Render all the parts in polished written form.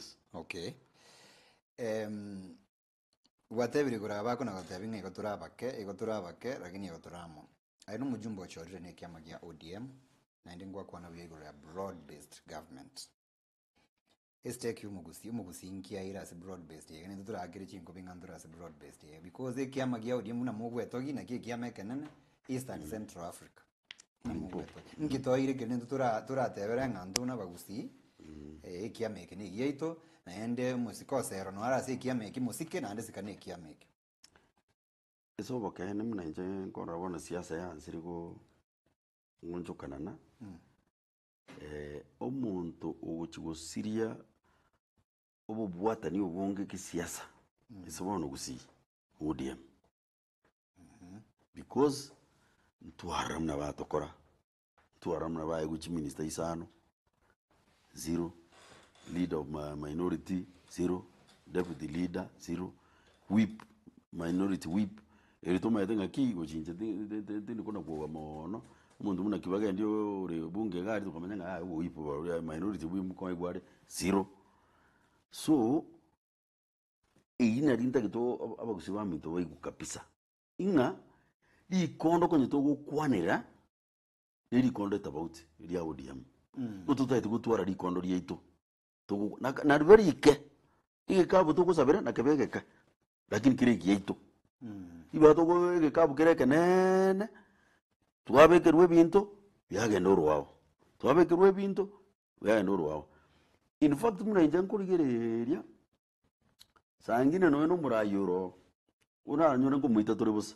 Yes. Okay. Whatever kuraba kuna whatever ikoturabake lakini ikoturamo. Aino mujumbo chorire ne kiama gia ODM na ndingwa kwa na wigoro ya broad based government. Esteki umugusi inkia ira as broad based ye ne tutura agiri chinko bingandura as broad based ye because kiama gia ODM na mugwe togi na kiama kenene Eastern Central Africa. Nkitoire kene tutura tebera ngandu na bagusi kiama kene yeito na ende musikosero no ara se kiama musike na ande sikane kiama Eso bakene mna nje kora wana siasa ya nsirigo ngunjukanana omuntu uguchigusiria obubwatani obunge kisiasa isobono gusi ODM because ntuharamna batokora ntuharamna baye guchi minister isano 0 leader of minority 0 deputy leader 0 whip minority whip eritoma yatenga ki gochinje tindi kona kwa mono umuntu muna kibaga ndio uri bunge gari tukamenya nga whip minority whip kwa igware 0 so ina rinta kito abagusiba mito bayiku kapisa inga ikondo konye to gukwanira iri kondo about iri ODM ututaite gutwara ri kondo rieito to na very ike kabu to kusabira na kebegeka lakini kire kieito iba to go kabu kire kenene twabekerwe binto byagenda orwao twabekerwe binto byagenda orwao in fact muna inja nkurigereria sangine no murayuro uranyura ngo muita turi busa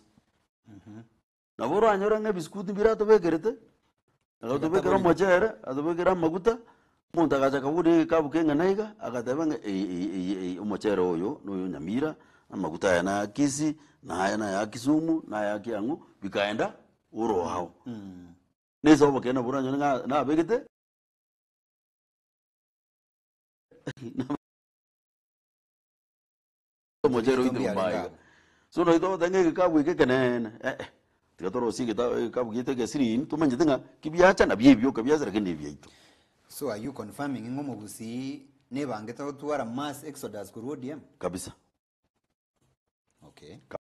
naboro anyura nge biskuti birato bekerete agato bekera mochere adobekera maguta muntu agacha kaburi kabukenga naiga agatebanga umochere oyo no nyamira amaguta yana kisi na yana ya Kisumu na ya Kiangu bikaenda uro hao nezo bakena buranyura na begete mochere oyo mbaiga so no ito tenge kabu kenene tikatoro sigita kabu gitege sirin tumanje tenga kibiacha na byebyo kabiaza kende byito. So are you confirming ngomo gusi ne bangeta utwara mass exodus ku ODM Kabisa. Okay.